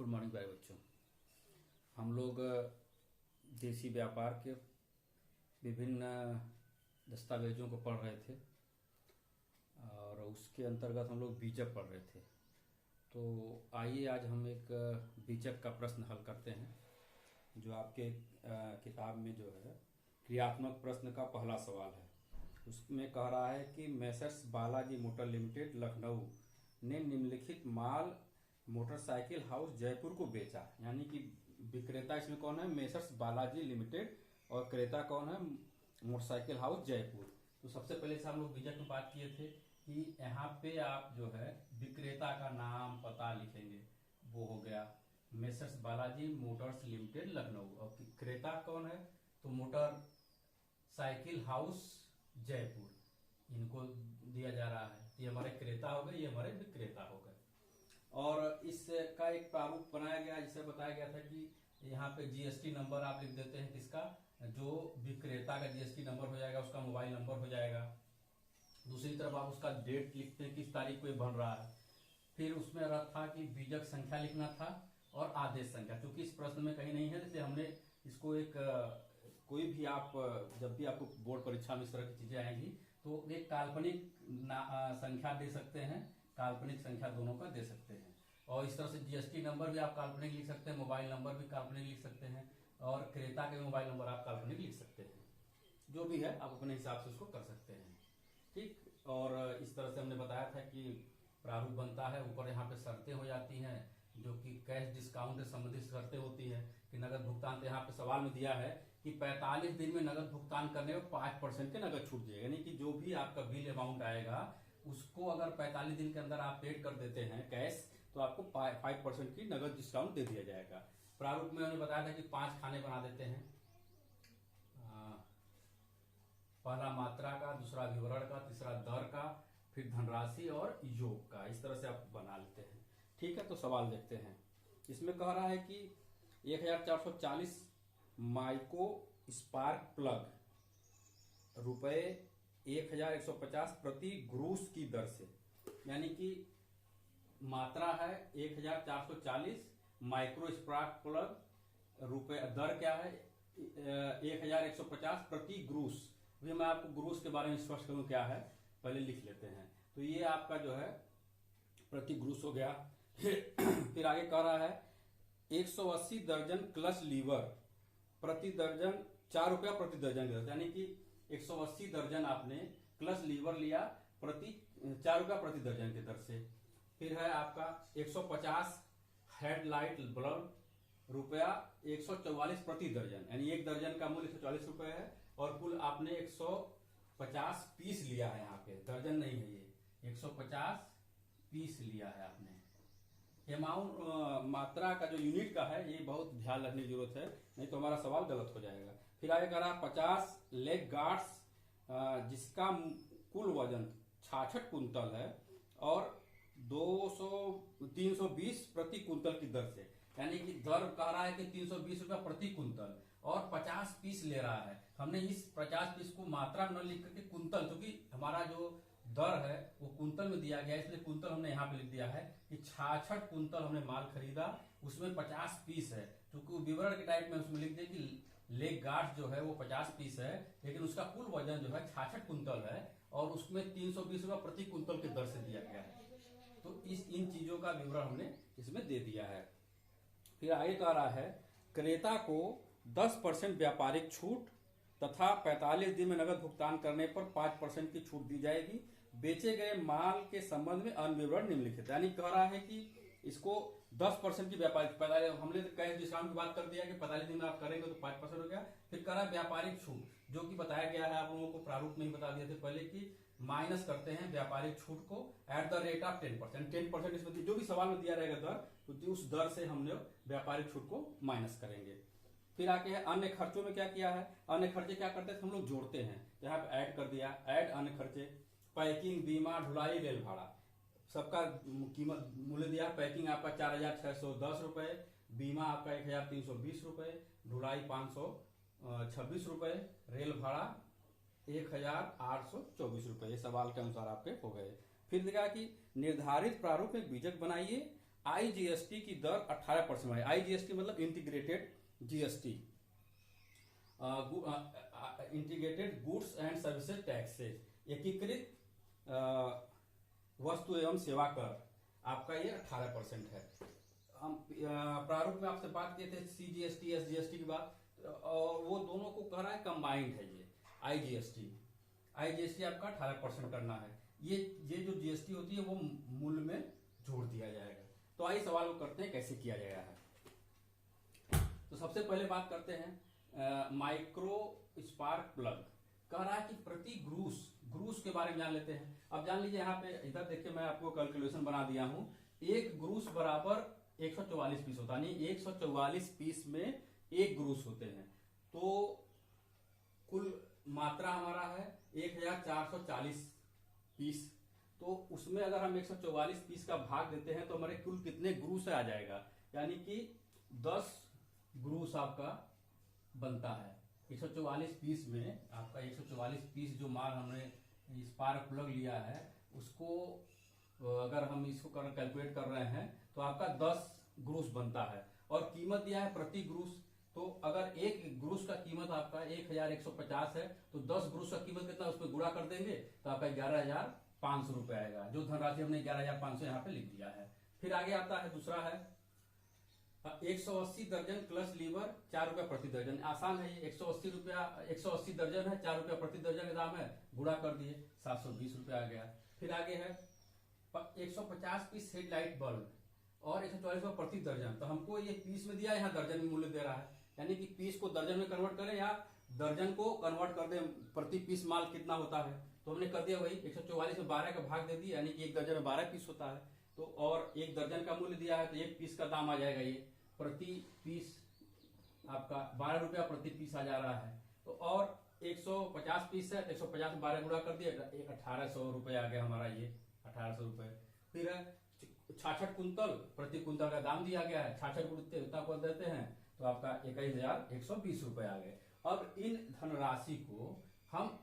Good morning प्यारे बच्चों। हम लोग देसी व्यापार के विभिन्न दस्तावेजों को पढ़ रहे थे और उसके अंतर्गत हम लोग बीजक पढ़ रहे थे। तो आइए आज हम एक बीजक का प्रश्न हल करते हैं जो आपके किताब में जो है क्रियात्मक प्रश्न का पहला सवाल है। उसमें कह रहा है कि Messrs Balaji motor limited Lucknow ने निम्नलिखित माल मोटरसाइकिल हाउस जयपुर को बेचा। यानी कि विक्रेता इसमें कौन है? मैसर्स बालाजी लिमिटेड, और क्रेता कौन है? Motorcycle house Jaipur. तो सबसे पहले से हम लोग बीजक में बात किए थे कि यहाँ पे आप जो है विक्रेता का नाम पता लिखेंगे, वो हो गया Messrs Balaji Motors limited Lucknow, और क्रेता कौन है? तो मोटर साइकिल हाउस जयपुर, इनको दिया जा रहा है। ये हमारे क्रेता हो गए, ये हमारे विक्रेता हो गए। और इसका एक प्रारूप बनाया गया जिसे बताया गया था कि यहाँ पे जीएसटी नंबर आप लिख देते हैं, किसका? जो विक्रेता का जीएसटी नंबर हो जाएगा, उसका मोबाइल नंबर हो जाएगा। दूसरी तरफ आप उसका डेट लिखते हैं, किस तारीख को ये बन रहा है। फिर उसमें रहा था कि बीजक संख्या लिखना था और आदेश संख्या, क्योंकि इस प्रश्न में कहीं नहीं है। जैसे हमने इसको एक कोई भी आप जब भी आपको बोर्ड परीक्षा में इस तरह की चीजें आएंगी तो एक काल्पनिक संख्या दे सकते हैं, काल्पनिक संख्या दोनों का दे सकते हैं। और इस तरह से जीएसटी नंबर भी आप काल्पनिक लिख सकते हैं, मोबाइल नंबर भी काल्पनिक लिख सकते हैं, और क्रेता के मोबाइल नंबर आप काल्पनिक लिख सकते हैं। जो भी है आप अपने हिसाब से उसको कर सकते हैं, ठीक। और इस तरह से हमने बताया था कि प्रारूप बनता है। ऊपर यहाँ पे शर्तें हो जाती हैं जो कि कैश डिस्काउंट से संबंधित शर्तें होती है कि नगद भुगतान। तो यहाँ पे सवाल में दिया है कि 45 दिन में नगद भुगतान करने में 5% के नगद छूट दिएगा। यानी कि जो भी आपका बिल अमाउंट आएगा उसको अगर 45 दिन के अंदर आप पेड कर देते हैं कैश, तो आपको 5% की नगद डिस्काउंट दे दिया जाएगा। प्रारूप में हमने बताया था कि 5 खाने बना देते हैं, पहला मात्रा का, दूसरा विवरण का, तीसरा दर का, फिर धनराशि और योग का। इस तरह से आप बना लेते हैं, ठीक है। तो सवाल देखते हैं। इसमें कह रहा है कि 1440 माइको स्पार्क प्लग रुपए 1150 प्रति ग्रूस की दर से, यानी कि मात्रा है 1440, माइक्रो स्पार्क प्लग रुपए, दर क्या है? 1150 प्रति ग्रूस। अभी मैं आपको ग्रूस के बारे में स्पष्ट करूं क्या है, पहले लिख लेते हैं। तो ये आपका जो है प्रति ग्रूस हो गया। फिर आगे कह रहा है 180 दर्जन क्लच लीवर प्रति दर्जन 4 रुपया प्रति दर्जन की दर, यानी कि 180 दर्जन आपने क्लच लीवर लिया प्रति 4 रुपया प्रति दर्जन की दर से। फिर है आपका 150 हेडलाइट बल्ब रुपया 144 प्रति दर्जन, यानी एक दर्जन का मूल्य 144 रुपए है, और कुल आपने 150 पीस लिया है। यहाँ पे दर्जन नहीं है, ये 150 पीस लिया है आपने। अमाउंट मात्रा का जो यूनिट का है ये बहुत ध्यान रखने की जरूरत है, नहीं तो हमारा सवाल गलत हो जाएगा। फिर आगे कह रहा 50 लेग गार्ड्स जिसका कुल वजन 66 कुंतल है और 320 प्रति कुंतल की दर से, यानी कि दर कह रहा है कि 320 रुपया प्रति कुंतल और 50 पीस ले रहा है। हमने इस 50 पीस को मात्रा न लिख करके कुंतल, क्योंकि हमारा जो दर है वो कुंतल में दिया गया है, इसलिए कुंतल हमने यहाँ पे लिख दिया है कि 66 कुंतल हमने माल खरीदा, उसमें 50 पीस है। क्योंकि विवरण के टाइप में उसमें लिख दिया कि लेग गार्ड जो है वो 50 पीस है, लेकिन उसका कुल वजन जो है 66 कुंतल है और उसमें 320 रुपया प्रति कुंतल की दर से दिया गया है। तो इन चीजों का विवरण हमने इसमें दे दिया है। फिर आगे कह रहा है क्रेता को 10% व्यापारिक छूट तथा 45 दिन में नगद भुगतान करने पर 5% की छूट दी जाएगी। बेचे गए माल के संबंध में अन्य विवरण निम्नलिखित, यानी कह रहा है कि इसको 10% की व्यापारिक, हमने कैश डिस्काउंट की बात कर दिया कि 45 दिन में आप करेंगे तो 5% हो गया। फिर कह रहा है व्यापारिक छूट, जो कि बताया गया है, आप लोगों को प्रारूप में ही बता दिए थे पहले कि माइनस करते हैं व्यापारिक छूट को एट द रेट ऑफ 10%। 10% इसमें जो भी सवाल में दिया रहेगा दर, तो उस दर से हम लोग व्यापारिक छूट को माइनस करेंगे। फिर आके है अन्य खर्चों में क्या किया है? अन्य खर्चे क्या करते हैं? हम लोग जोड़ते हैं, यहाँ पे ऐड कर दिया, ऐड अन्य खर्चे, पैकिंग, बीमा, ढुलाई, रेल भाड़ा, सबका कीमत मूल्य दिया। पैकिंग आपका 4610 रुपए, बीमा आपका 1320 रुपए, ढुलाई 526 रुपए, रेल भाड़ा 1824 रुपए। ये सवाल के अनुसार आपके हो गए। फिर देखा कि निर्धारित प्रारूप में बीजक बनाइए, IGST की दर 18% है। IGST मतलब integrated GST, integrated goods and services taxes, एकीकृत वस्तु एवं सेवा कर, आपका ये 18% है। हम प्रारूप में आपसे बात किए थे CGST SGST की बात, और वो दोनों को कह रहा है कंबाइंड है ये IGST आपका 18% करना है। ये जो GST होती है वो मूल्य में जोड़ दिया जाएगा। तो आइए सवाल को करते हैं कैसे किया जाएगा है। तो सबसे पहले बात करते हैं माइक्रो स्पार्क प्लग। कह रहा है कि प्रति ग्रूस के बारे में जान लेते हैं। अब जान लीजिए, यहाँ पे इधर देखिए मैं आपको कैलकुलेशन बना दिया हूं। एक ग्रूस बराबर 144 पीस होता है, यानी 144 पीस में एक ग्रूस होते हैं। तो कुल मात्रा हमारा है 1440 पीस। तो उसमें अगर हम 144 पीस का भाग देते हैं तो हमारे कुल कितने ग्रूस आ जाएगा, यानी कि 10 ग्रूस आपका बनता है। 144 पीस में आपका 144 पीस जो माल हमने स्पार्क प्लग लिया है उसको अगर हम इसको कैलकुलेट कर रहे हैं तो आपका 10 ग्रूस बनता है। और कीमत दिया है प्रति ग्रूस। तो अगर एक ग्रूस का कीमत आपका 1150 है तो 10 ग्रूस का कीमत कितना, उसमें गुणा कर देंगे तो आपका 11,500 रुपए आएगा। जो धनराशि हमने 11,500 यहाँ पे लिख दिया है। फिर आगे आता है दूसरा है 180 दर्जन क्लच लीवर 4 रुपया प्रति दर्जन। आसान है ये, 180 दर्जन है, 4 रुपया प्रति दर्जन का दाम है, गुणा कर दिए 720 रुपया आ गया। फिर आगे है 150 पीस हेडलाइट बल्ब और 144 रुपया प्रति दर्जन। तो हमको ये पीस में दिया, यहाँ दर्जन में मूल्य दे रहा है, यानी कि पीस को दर्जन में कन्वर्ट करें या दर्जन को कन्वर्ट कर दें, प्रति पीस माल कितना होता है। तो हमने कर दिया वही 144 में 12 का भाग दे दिया, यानी कि एक दर्जन में 12 पीस होता है। तो और एक दर्जन का मूल्य दिया है तो एक पीस का दाम आ जाएगा, ये प्रति पीस आपका 12 रुपया प्रति पीस आ जा रहा है। तो और 150 पीस है, 150 में 12 गुणा कर दिया, 1800 रुपये आ गया हमारा, ये 1800 रुपये। फिर 66 कुंतल प्रति कुंतल का दाम दिया गया है, 66 कुंतल उतना को देते हैं तो आपका 21,120 रुपये आ गए। अब इन धनराशि को हम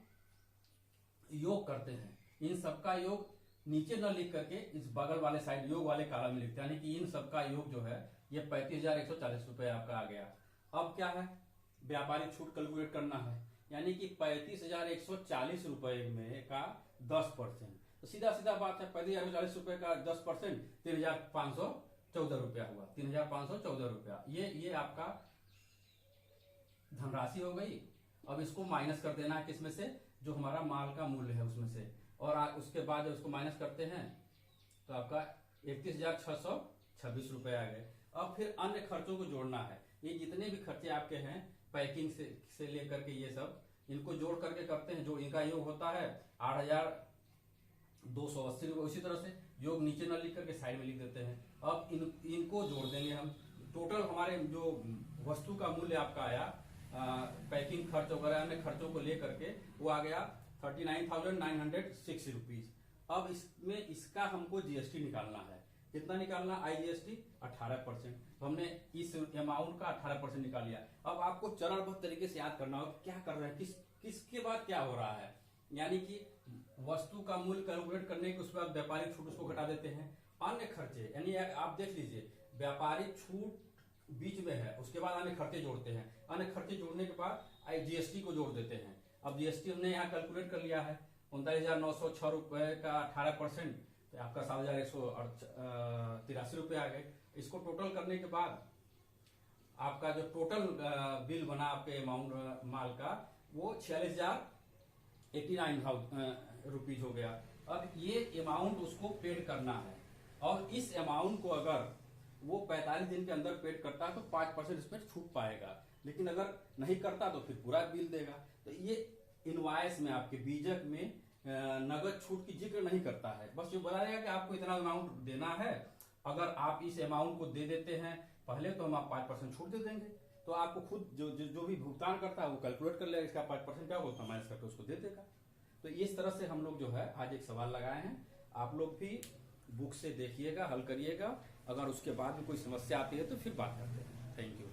योग करते हैं, इन सबका योग नीचे न लिख करके इस बगल वाले साइड योग वाले कॉलम में लिखते हैं, यानी कि इन सबका योग जो है ये 35,140 रुपये आपका आ गया। अब क्या है, व्यापारिक छूट कैलकुलेट करना है, यानी कि 35,140 रुपये में का 10%। तो सीधा सीधा बात है, 35,140 रुपये का 10% 3,514 रुपया हुआ, 3,514 रुपया। ये आपका धनराशि हो गई। अब इसको माइनस कर देना है किसमें से, जो हमारा माल का मूल्य है उसमें से, और उसके बाद उसको माइनस करते हैं तो आपका 31,626 रुपये आ गए। अब फिर अन्य खर्चों को जोड़ना है। ये जितने भी खर्चे आपके हैं पैकिंग से लेकर के ये सब, इनको जोड़ करके करते हैं, जो इनका योग होता है 8,280 रुपये। उसी तरह से योग नीचे न लिख करके साइड में लिख देते हैं। अब इनको जोड़ देंगे हम। टोटल हमारे जो वस्तु का मूल्य आपका आया पैकिंग खर्च वगैरह अन्य खर्चों को लेकर के, वो आ गया 39,906 रुपीज। अब इसमें इसका हमको जीएसटी निकालना है। कितना निकालना, IGST 18%। तो हमने इस अमाउंट का 18% निकाल लिया। अब आपको चरणबद्ध तरीके से याद करना होगा क्या कर रहे हैं, किसके बाद क्या हो रहा है। यानी कि वस्तु का मूल्य कैलकुलेट करने के उसके बाद व्यापारिक छूट उसको घटा देते हैं। अन्य खर्चे, यानी आप देख लीजिए व्यापारिक छूट बीच में है, उसके बाद अन्य खर्चे जोड़ते हैं। अन्य खर्चे जोड़ने के बाद GST को जोड़ देते हैं। अब GST हमने यहाँ कैलकुलेट कर लिया है 39,906 रुपये का 18%, तो आपका 7,183 रुपये आ गए। इसको टोटल करने के बाद आपका जो टोटल बिल बना आपके अमाउंट माल का, वो 46,089 रुपीज हो गया। अब ये अमाउंट उसको पेड करना है, और इस अमाउंट को अगर वो 45 दिन के अंदर पेड करता है तो 5% इसमें छूट पाएगा, लेकिन अगर नहीं करता तो फिर पूरा बिल देगा। तो ये इनवॉइस में आपके बीजक में नगद छूट की जिक्र नहीं करता है, बस जो बताएगा कि आपको इतना अमाउंट देना है। अगर आप इस अमाउंट को दे देते हैं पहले तो हम आप 5% छूट दे देंगे। तो आपको खुद जो भी भुगतान करता है वो कैलकुलेट कर लेगा, इसका 5% क्या होता है माइनस करके उसको दे देगा। तो इस तरह से हम लोग जो है आज एक सवाल लगाए हैं। आप लोग भी बुक से देखिएगा, हल करिएगा। अगर उसके बाद भी कोई समस्या आती है तो फिर बात करते हैं। Thank you.